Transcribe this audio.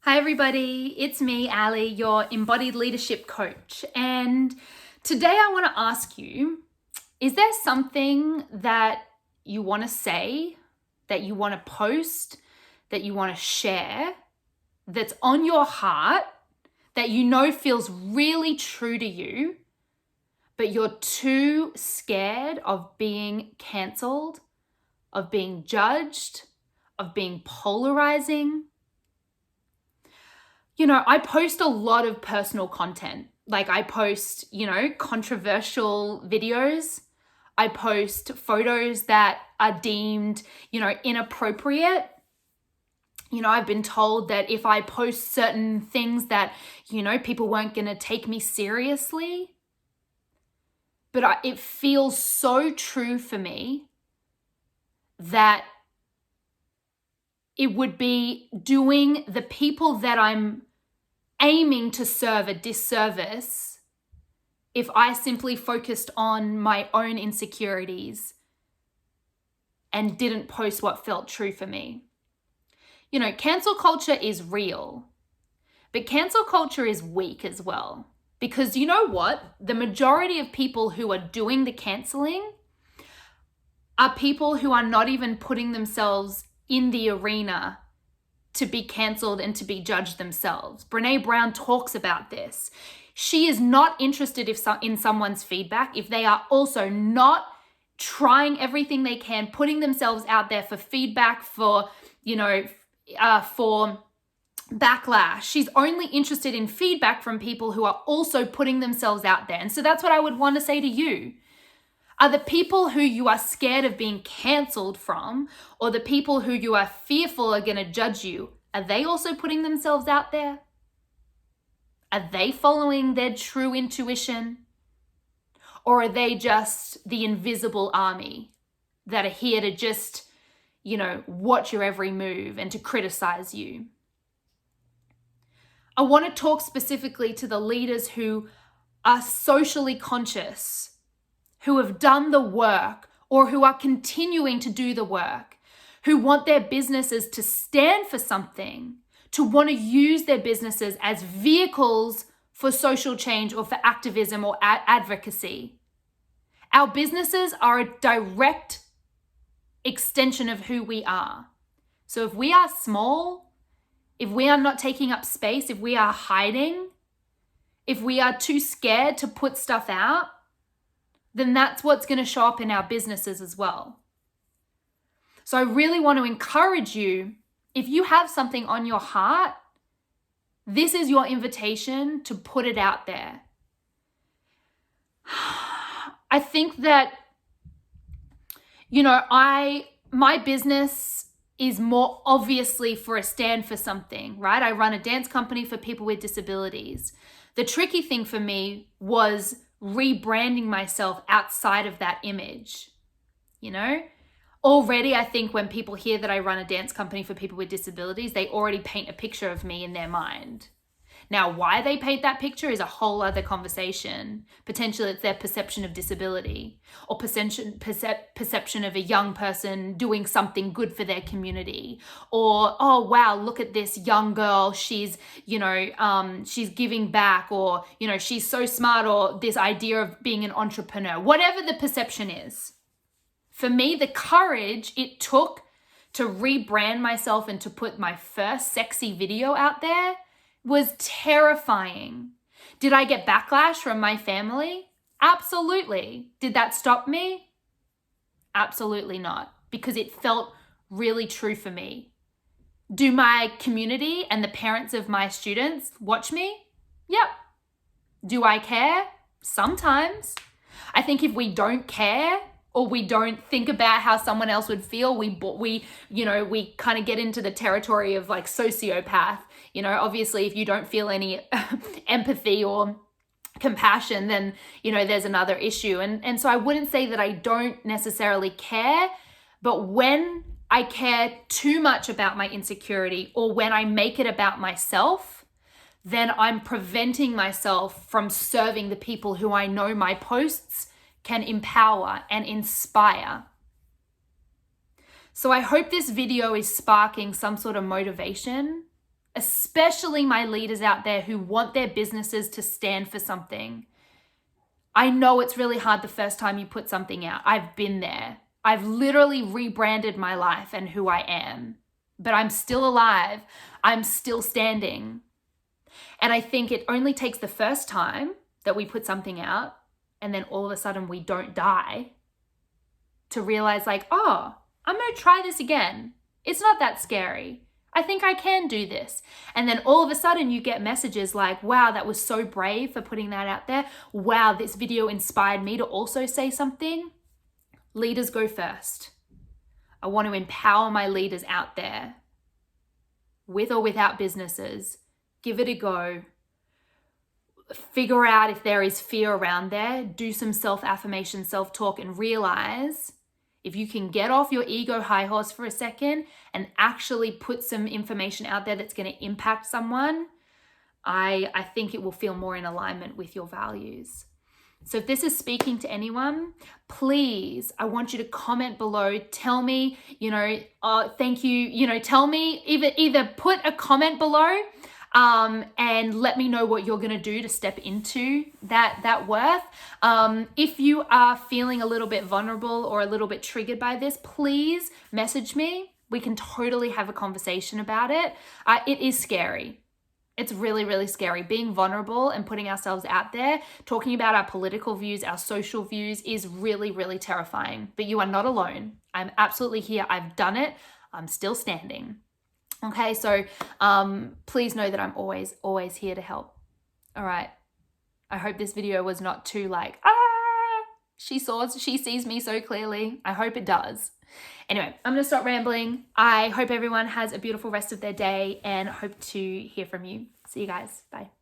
Hi everybody, it's me, Ali, your embodied leadership coach. And today I want to ask you, is there something that you want to say, that you want to post, that you want to share, that's on your heart, that you know feels really true to you, but you're too scared of being cancelled, of being judged, of being polarizing? I post a lot of personal content. Like I post, controversial videos. I post photos that are deemed, inappropriate. I've been told that if I post certain things that, people weren't going to take me seriously. But it feels so true for me that it would be doing the people that I'm aiming to serve a disservice if I simply focused on my own insecurities and didn't post what felt true for me. Cancel culture is real, but cancel culture is weak as well. Because you know what? The majority of people who are doing the canceling are people who are not even putting themselves in the arena to be cancelled and to be judged themselves. Brene Brown talks about this. She is not interested in someone's feedback if they are also not trying everything they can, putting themselves out there for feedback, for backlash. She's only interested in feedback from people who are also putting themselves out there. And so that's what I would want to say to you. Are the people who you are scared of being cancelled from, or the people who you are fearful are going to judge you, are they also putting themselves out there? Are they following their true intuition? Or are they just the invisible army that are here to just, watch your every move and to criticize you? I want to talk specifically to the leaders who are socially conscious, who have done the work or who are continuing to do the work, who want their businesses to stand for something, to want to use their businesses as vehicles for social change or for activism or advocacy. Our businesses are a direct extension of who we are. So if we are small, if we are not taking up space, if we are hiding, if we are too scared to put stuff out, then that's what's going to show up in our businesses as well. So I really want to encourage you, if you have something on your heart, this is your invitation to put it out there. I think that, my business is more obviously for a stand for something, right? I run a dance company for people with disabilities. The tricky thing for me was rebranding myself outside of that image. Already I think when people hear that I run a dance company for people with disabilities, they already paint a picture of me in their mind. Now, why they paint that picture is a whole other conversation. Potentially it's their perception of disability or perception of a young person doing something good for their community, or, oh, wow, look at this young girl. She's, she's giving back, or, she's so smart, or this idea of being an entrepreneur, whatever the perception is. For me, the courage it took to rebrand myself and to put my first sexy video out there was terrifying. Did I get backlash from my family? Absolutely. Did that stop me? Absolutely not, because it felt really true for me. Do my community and the parents of my students watch me? Yep. Do I care? Sometimes. I think if we don't care, or we don't think about how someone else would feel, we kind of get into the territory of like sociopath. Obviously if you don't feel any empathy or compassion, then, there's another issue. And so I wouldn't say that I don't necessarily care, but when I care too much about my insecurity, or when I make it about myself, then I'm preventing myself from serving the people who I know my posts can empower and inspire. So I hope this video is sparking some sort of motivation especially my leaders out there who want their businesses to stand for something. I know it's really hard the first time you put something out. I've been there. I've literally rebranded my life and who I am, but I'm still alive. I'm still standing. And I think it only takes the first time that we put something out and then all of a sudden we don't die to realize like, oh, I'm going to try this again. It's not that scary. I think I can do this. And then all of a sudden you get messages like, wow, that was so brave for putting that out there. Wow, this video inspired me to also say something. Leaders go first. I want to empower my leaders out there, with or without businesses. Give it a go. Figure out if there is fear around there. Do some self-affirmation, self-talk, and realize if you can get off your ego high horse for a second and actually put some information out there that's going to impact someone, I think it will feel more in alignment with your values. So if this is speaking to anyone, please, I want you to comment below. Tell me, thank you. Tell me, either put a comment below and let me know what you're going to do to step into that worth. If you are feeling a little bit vulnerable or a little bit triggered by this, please message me. We can totally have a conversation about it. It is scary. It's really, really scary. Being vulnerable and putting ourselves out there, talking about our political views, our social views is really, really terrifying. But you are not alone. I'm absolutely here. I've done it. I'm still standing. Okay, so please know that I'm always, always here to help. All right. I hope this video was not too like, she sees me so clearly. I hope it does. Anyway, I'm going to stop rambling. I hope everyone has a beautiful rest of their day and hope to hear from you. See you guys. Bye.